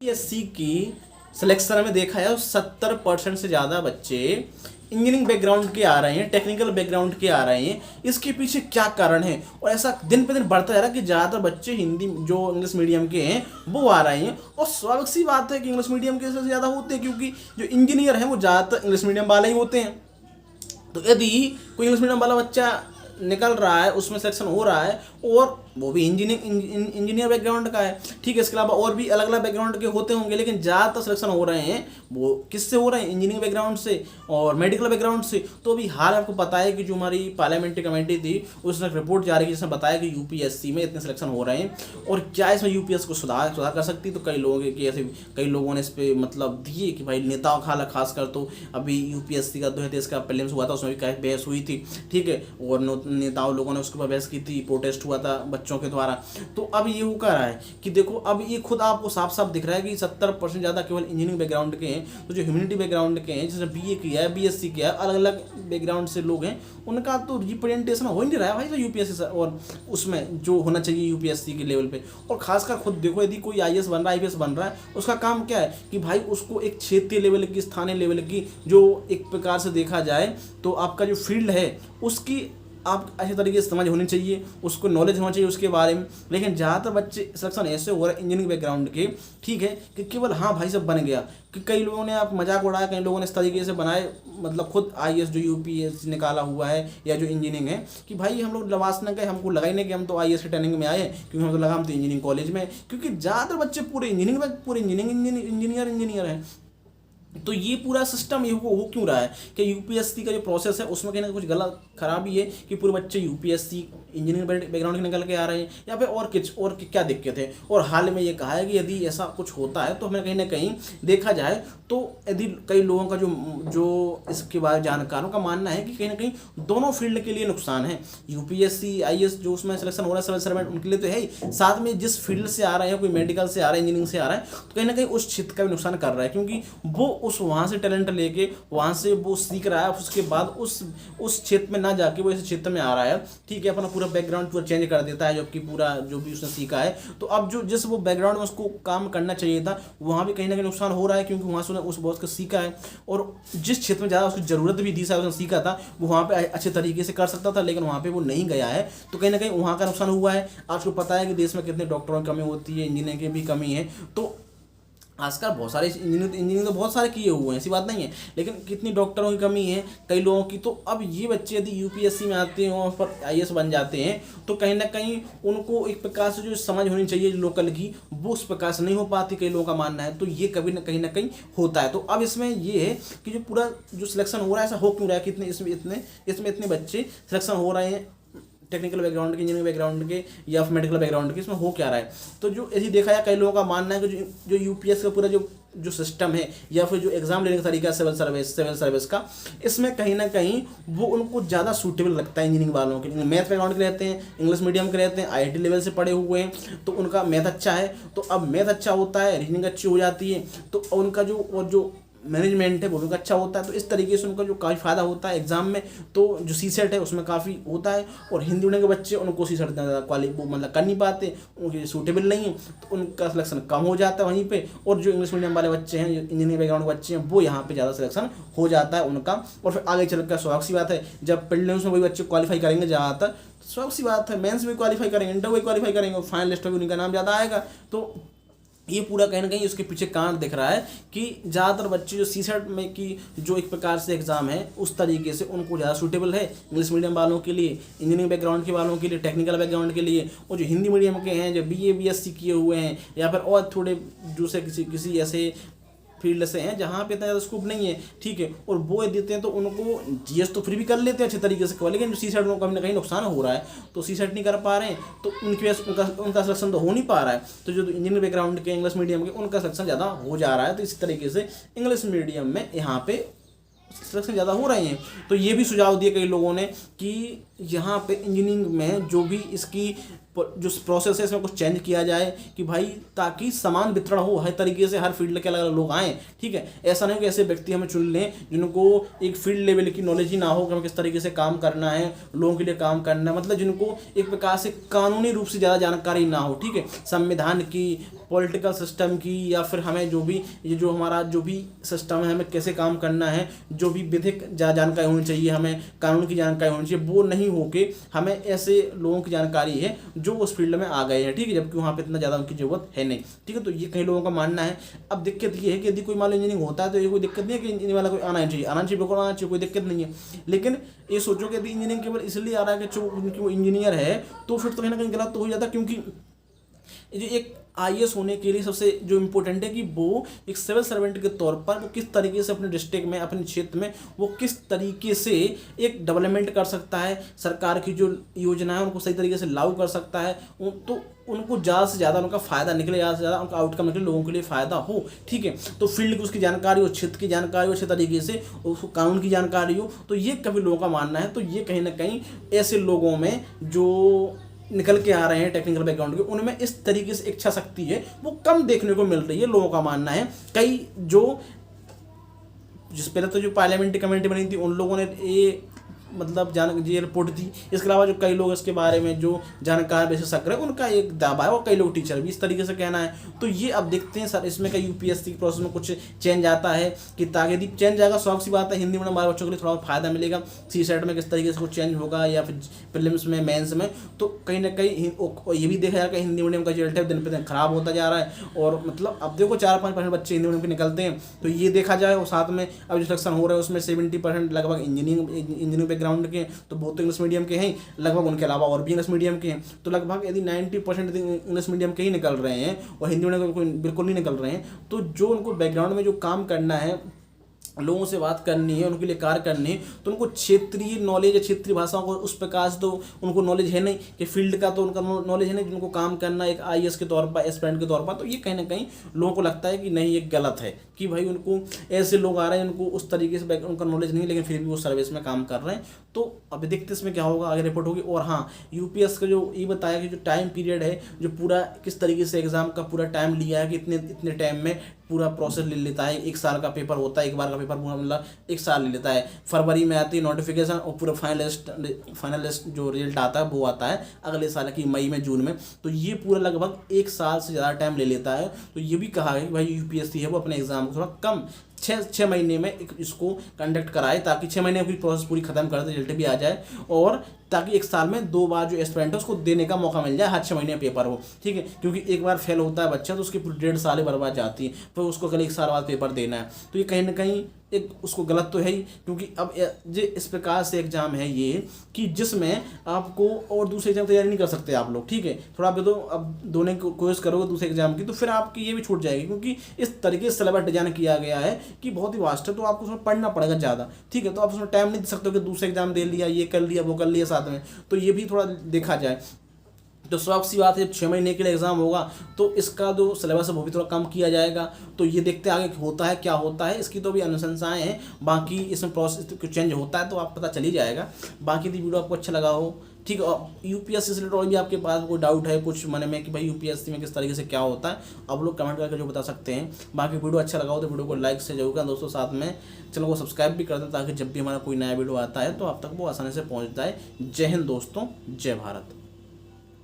UPSC की selection में देखा है 70% से ज़्यादा बच्चे इंजीनियरिंग बैकग्राउंड के आ रहे हैं, टेक्निकल बैकग्राउंड के आ रहे हैं। इसके पीछे क्या कारण है? और ऐसा दिन पे दिन बढ़ता जा रहा है कि ज़्यादातर बच्चे हिंदी जो इंग्लिश मीडियम के हैं वो आ रहे हैं। और स्वाभाविक सी बात है कि इंग्लिश मीडियम के सबसे ज़्यादा होते हैं, क्योंकि जो इंजीनियर हैं वो ज़्यादातर इंग्लिश मीडियम वाले ही होते हैं। तो यदि कोई इंग्लिश मीडियम वाला बच्चा निकल रहा है, उसमें सिलेक्शन हो रहा है, और वो भी इंजीनियर बैकग्राउंड का है, ठीक है, इसके अलावा और भी अलग अलग बैकग्राउंड के होते होंगे, लेकिन ज़्यादातर सिलेक्शन हो रहे हैं वो किससे हो रहे हैं? इंजीनियरिंग बैकग्राउंड से और मेडिकल बैकग्राउंड से। तो अभी हाल आपको पता है कि जो हमारी पार्लियामेंट्री कमेटी थी उसने एक रिपोर्ट जारी की जिसने बताया कि यूपीएससी में इतने सिलेक्शन हो रहे हैं और क्या इसमें यूपीएससी को सुधार कर सकती। तो कई लोगों की ऐसे कई लोगों ने इस पर मतलब दिए कि भाई नेताओं खासकर तो अभी यूपीएससी का 2023 का प्रीलिम्स हुआ था, उसमें भी काफ़ी बहस हुई थी, ठीक है, और नेताओं लोगों ने उसके ऊपर बहस की थी, प्रोटेस्ट हुआ था बच्चों के द्वारा। तो अब ये हो कर रहा है कि देखो अब ये खुद आपको साफ साफ दिख रहा है कि 70% ज़्यादा केवल इंजीनियरिंग बैकग्राउंड के हैं। तो जो ह्यूमैनिटी बैकग्राउंड के हैं, जिसने बीए किया है, बीएससी किया है, अलग अलग बैकग्राउंड से लोग हैं, उनका तो रिप्रेजेंटेशन हो ही नहीं रहा है भाई यूपीएससी और उसमें जो होना चाहिए यूपीएससी के लेवल पे। और खासकर खुद देखो, यदि कोई आईएएस बन रहा है, आईपीएस बन रहा है, उसका काम क्या है कि भाई उसको एक क्षेत्रीय लेवल की, स्थानीय लेवल की, जो एक प्रकार से देखा जाए तो आपका जो फील्ड है उसकी आप अच्छे तरीके से समझ होनी चाहिए, उसको नॉलेज होना चाहिए उसके बारे में। लेकिन ज़्यादातर बच्चे सिलेक्शन ऐसे हो रहे हैं इंजीनियरिंग बैकग्राउंड के, ठीक है, कि केवल हाँ भाई सब बन गया, कि कई लोगों ने आप मजाक उड़ाया, कई लोगों ने इस तरीके से बनाए, मतलब खुद आईएएस जो यूपीएससी निकाला हुआ है या जो इंजीनियरिंग है, कि भाई हम लोग लवास न गए, हमको लगा ही नहीं कि हम तो आईएएस की ट्रेनिंग में आए, क्योंकि हम तो लगा हम तो इंजीनियरिंग कॉलेज में, क्योंकि ज़्यादातर बच्चे पूरे इंजीनियर हैं। तो ये पूरा सिस्टम ये हो क्यों रहा है कि यूपीएससी का जो प्रोसेस है उसमें कहीं ना कुछ गलत खराबी है कि पूरे बच्चे यूपीएससी इंजीनियरिंग बैकग्राउंड के निकल के आ रहे हैं, या फिर और क्या दिक्कत है। और हाल में ये कहा है कि यदि ऐसा कुछ होता है तो हमें कहीं ना कहीं देखा जाए तो यदि कई लोगों का जो इसके बारे जानकारों का मानना है कि कहीं ना कहीं दोनों फील्ड के लिए नुकसान है। यूपीएससी आईएएस जो उसमें सिलेक्शन हो रहा है सिविल सर्वेंट उनके लिए तो है ही, साथ में जिस फील्ड से आ रहे हैं, कोई मेडिकल से आ रहा है, इंजीनियरिंग से आ रहा है, तो कहीं ना कहीं उस क्षेत्र का भी नुकसान कर रहा है, क्योंकि वो उस वहाँ से टैलेंट लेके वहाँ से वो सीख रहा है, उसके बाद उस क्षेत्र में ना जाके वो इस क्षेत्र में आ रहा है, ठीक है, अपना पूरा बैकग्राउंड पूरा चेंज कर देता है, जबकि पूरा जो भी उसने सीखा है, तो अब जो जिस वो बैकग्राउंड में उसको काम करना चाहिए था वहाँ भी कहीं ना कहीं नुकसान हो रहा है, क्योंकि वहाँ से उसने उस बहुत को सीखा है, और जिस क्षेत्र में ज़्यादा उसकी ज़रूरत भी थी, शायद उसने सीखा था, वो वहाँ पे अच्छे तरीके से कर सकता था, लेकिन वहाँ पे वो नहीं गया है, तो कहीं ना कहीं वहाँ का नुकसान हुआ है। आपको पता है कि देश में कितने डॉक्टरों की कमी होती है, इंजीनियर की भी कमी है, तो आजकल बहुत सारे इंजीनियरिंग तो बहुत सारे किए हुए हैं, ऐसी बात नहीं है, लेकिन कितनी डॉक्टरों की कमी है कई लोगों की। तो अब ये बच्चे यदि यूपीएससी में आते हैं और पर आईएएस बन जाते हैं, तो कहीं ना कहीं उनको एक प्रकार से जो समझ होनी चाहिए लोकल की, वो उस प्रकार से नहीं हो पाती, कई लोगों का मानना है। तो ये कभी ना कहीं होता है। तो अब इसमें ये है कि जो पूरा जो सिलेक्शन हो रहा है, ऐसा हो क्यों रहा है कि इसमें इतने बच्चे सिलेक्शन हो रहे हैं टेक्निकल बैकग्राउंड के, इंजीनियरिंग बैकग्राउंड के या मेडिकल बैकग्राउंड के, इसमें हो क्या रहा है। तो जो ऐसी देखा जाए, कई लोगों का मानना है कि जो यूपीएस का पूरा जो सिस्टम है, या फिर जो एग्जाम लेने का तरीका है सिविल सर्विस का, इसमें कहीं ना कहीं वो उनको ज़्यादा सूटेबल लगता है इंजीनियरिंग वालों के। मैथ बैकग्राउंड के रहते हैं, इंग्लिश मीडियम के रहते हैं, आईआईटी लेवल से पढ़े हुए हैं, तो उनका मैथ अच्छा है, तो अब मैथ अच्छा होता है, रीजनिंग अच्छी हो जाती है, तो उनका जो मैनेजमेंट है वो भी अच्छा होता है। तो इस तरीके से उनका जो काफ़ी फ़ायदा होता है एग्जाम में, तो जो सीसेट है उसमें काफ़ी होता है। और हिंदी उड़ने के बच्चे उनको सीसेट ज़्यादा वो मतलब कर नहीं पाते, उनके सूटेबल नहीं है, तो उनका सिलेक्शन कम हो जाता है वहीं पे। और जो इंग्लिश मीडियम वाले बच्चे हैं, जो इंजीनियरिंग बैकग्राउंड के बच्चे हैं, वो यहाँ पे ज़्यादा सिलेक्शन हो जाता है उनका। और फिर आगे चल कर स्वाभाविक सी बात है, जब प्रीलिम्स में वही बच्चे क्वालिफाई करेंगे ज़्यादातर, स्वाभाविक सी बात है मेंस में क्वालिफाई करेंगे, इंटर में क्वालिफाई करेंगे, फाइनल लिस्ट में उनका नाम ज़्यादा आएगा। तो ये पूरा कहीं ना कहीं उसके पीछे कारण दिख रहा है कि ज़्यादातर बच्चे जो सीसेट में की जो एक प्रकार से एग्ज़ाम है, उस तरीके से उनको ज़्यादा सूटेबल है इंग्लिश मीडियम वालों के लिए, इंजीनियरिंग बैकग्राउंड के वालों के लिए, टेक्निकल बैकग्राउंड के लिए। और जो हिंदी मीडियम के हैं, जो बीए बीएससी किए हुए हैं, या फिर और थोड़े दूसरे किसी ऐसे फील्ड से हैं जहाँ पे इतना ज़्यादा स्कोप नहीं है, ठीक है, और वो देते हैं, तो उनको जीएस तो फिर भी कर लेते हैं अच्छे तरीके से, लेकिन जो सीसेट में कहीं ना कहीं नुकसान हो रहा है, तो सीसेट नहीं कर पा रहे हैं, तो उनकी वजह से उनका सिलेक्शन तो हो नहीं पा रहा है। तो जो इंजीनियरिंग बैकग्राउंड के, इंग्लिश मीडियम के, उनका सिलेक्शन ज़्यादा हो जा रहा है। तो इसी तरीके से इंग्लिश मीडियम में यहाँ पे सिलेक्शन ज़्यादा हो रहे हैं। तो ये भी सुझाव दिए कई लोगों ने कि यहाँ पे इंजीनियरिंग में जो भी इसकी जो प्रोसेस है इसमें कुछ चेंज किया जाए कि भाई ताकि समान वितरण हो हर तरीके से, हर फील्ड के अलग अलग लोग आएँ, ठीक है। ऐसा नहीं कि ऐसे व्यक्ति हमें चुन लें जिनको एक फील्ड लेवल की नॉलेज ही ना हो कि हमें किस तरीके से काम करना है, लोगों के लिए काम करना है, मतलब जिनको एक प्रकार से कानूनी रूप से ज़्यादा जानकारी ना हो, ठीक है, संविधान की, पॉलिटिकल सिस्टम की, या फिर हमें जो भी ये जो हमारा जो भी सिस्टम है हमें कैसे काम करना है, जो भी विधिक जानकारी होनी चाहिए, हमें कानून की जानकारी होनी चाहिए, वो नहीं हो के हमें ऐसे लोगों की जानकारी है जो उस फील्ड में आ गए हैं, ठीक है, जबकि वहाँ पे इतना ज़्यादा उनकी ज़रूरत है नहीं, ठीक है। तो ये कई लोगों का मानना है। अब दिक्कत ये है कि यदि कोई मान लो इंजीनियरिंग होता है तो ये कोई दिक्कत नहीं है कि इंजीनियरिंग वाला कोई आना चाहिए, बिल्कुल आना चाहिए, कोई दिक्कत नहीं है। लेकिन ये सोचो कि यदि इंजीनियरिंग केवल इसलिए आ रहा है कि उनकी वो इंजीनियर है, तो फिर तो कहीं ना कहीं गलत तो हो जाता, क्योंकि जो एक आईएएस होने के लिए सबसे जो इम्पोर्टेंट है कि वो एक सिविल सर्वेंट के तौर पर वो किस तरीके से अपने डिस्ट्रिक्ट में, अपने क्षेत्र में वो किस तरीके से एक डेवलपमेंट कर सकता है, सरकार की जो योजना है उनको सही तरीके से लागू कर सकता है, तो उनको ज़्यादा से ज़्यादा उनका फ़ायदा निकले, ज़्यादा से ज़्यादा उनका आउटकम निकले, लोगों के लिए फ़ायदा हो, ठीक है। तो फील्ड की उसकी जानकारी हो, क्षेत्र की जानकारी हो अच्छे तरीके से, उसको कानून की जानकारी हो, तो ये कभी लोगों का मानना है। तो ये कहीं ना कहीं ऐसे लोगों में जो निकल के आ रहे हैं टेक्निकल बैकग्राउंड के, उनमें इस तरीके से इच्छा शक्ति है वो कम देखने को मिल रही है, लोगों का मानना है। कई जिस पहले तो जो पार्लियामेंट्री कमेटी बनी थी उन लोगों ने ये मतलब ये रिपोर्ट दी, इसके अलावा जो कई लोग इसके बारे में जो जानकार विशेषज्ञ है उनका एक दावा है, और कई लोग टीचर भी इस तरीके से कहना है। तो ये अब देखते हैं सर इसमें कई यूपीएससी के प्रोसेस में कुछ चेंज आता है कि ताकि यदि चेंज आएगा स्वाभाविक सी बात है हिंदी मीडियम हमारे बच्चों के लिए थोड़ा फायदा मिलेगा, सी सेट में किस तरीके से कुछ चेंज होगा या फिर प्रीलिम्स में, मेंस में, तो कहीं ना कहीं ये भी देखा जाएगा कि हिंदी मीडियम का रिजल्ट है दिन पर दिन खराब होता जा रहा है। और मतलब अब देखो 4-5% बच्चे हिंदी मीडियम के निकलते हैं, तो ये देखा जाए। और साथ में अब जो सिलेक्शन हो रहा है उसमें 70% लगभग इंजीनियरिंग बैकग्राउंड के, तो बहुत तो इंग्लिश मीडियम के हैं, लगभग उनके अलावा और भी इंग्लिश मीडियम के हैं, तो लगभग यदि 90% इंग्लिश मीडियम के ही निकल रहे हैं और हिंदी मीडियम के बिल्कुल नहीं निकल रहे हैं, तो जो उनको बैकग्राउंड में जो काम करना है, लोगों से बात करनी है, उनके लिए कार्य करनी है, तो उनको क्षेत्रीय नॉलेज या क्षेत्रीय भाषाओं को उस प्रकार से तो उनको नॉलेज है नहीं कि फील्ड का, तो उनका नॉलेज है नहीं जिनको काम करना एक आईएएस के तौर पर, एस्पिरेंट के तौर पर। तो ये कहीं ना कहीं लोगों को लगता है कि नहीं ये गलत है कि भाई उनको ऐसे लोग आ रहे हैं उनको उस तरीके से उनका नॉलेज नहीं, लेकिन फिर भी वो सर्विस में काम कर रहे हैं। तो अभी देखते इसमें क्या होगा, आगे रिपोर्ट होगी। और हाँ, यूपीएस का जो ये बताया कि जो टाइम पीरियड है, जो पूरा किस तरीके से एग्जाम का पूरा टाइम लिया है कि इतने टाइम में पूरा प्रोसेस ले लेता है, 1 साल का पेपर होता है, एक बार का पेपर पूरा मतलब 1 साल ले लेता है। फरवरी में आती है नोटिफिकेशन और पूरा फाइनलिस्ट जो रिजल्ट आता है वो आता है अगले साल की मई में, जून में। तो ये पूरा लगभग 1 साल से ज़्यादा टाइम ले लेता है। तो ये भी कहा है कि भाई यूपीएससी है वो अपने एग्जाम को थोड़ा कम 6 महीने में इसको कंडक्ट कराए, ताकि 6 महीने की प्रोसेस पूरी खत्म कर दे, रिजल्ट भी आ जाए, और ताकि 1 साल में 2 बार जो एस्पिरेंट है उसको देने का मौका मिल जाए, हर 6 महीने पेपर हो, ठीक है। क्योंकि एक बार फेल होता है बच्चा तो उसकी पूरी 1.5 साल बर्बाद जाती है, फिर उसको कल 1 साल बाद पेपर देना है। तो ये कहीं ना कहीं एक उसको गलत तो है ही, क्योंकि अब ये इस प्रकार से एग्जाम है ये कि जिसमें आपको और दूसरे एग्जाम तैयारी नहीं कर सकते आप लोग, ठीक है। थोड़ा आप तो अब दोनों की कोशिश करोगे दूसरे एग्जाम की, तो फिर आपकी ये भी छूट जाएगी, क्योंकि इस तरीके से सिलेबस डिजाइन किया गया है कि बहुत ही वास्ट है, तो आपको उसमें पढ़ना पड़ेगा ज़्यादा, ठीक है। तो आप उसमें टाइम नहीं दे सकते हो कि दूसरे एग्जाम दे लिया, ये कर लिया, वो कर लिया साथ में, तो ये भी थोड़ा देखा जाए। तो स्वाभाविक सी बात है जब 6 महीने के लिए एग्जाम होगा तो इसका जो सिलेबस है वो भी थोड़ा कम किया जाएगा। तो ये देखते आगे होता है क्या होता है, इसकी तो भी अनुशंसाएं हैं, बाकी इसमें प्रोसेस चेंज होता है तो आप पता चल ही जाएगा। बाकी यदि वीडियो आपको अच्छा लगा हो, ठीक है, यूपीएससी से रिलेटेड और भी आपके पास कोई डाउट है कुछ मन में कि भाई यूपीएससी में किस तरीके से क्या होता है, आप लोग कमेंट करके जो बता सकते हैं। बाकी वीडियो अच्छा लगा हो तो वीडियो को लाइक से जरूर करें दोस्तों, साथ में चैनल को सब्सक्राइब भी कर दें ताकि जब भी हमारा कोई नया वीडियो आता है तो आप तक वो आसानी से पहुँच जाए। जय हिंद दोस्तों, जय भारत।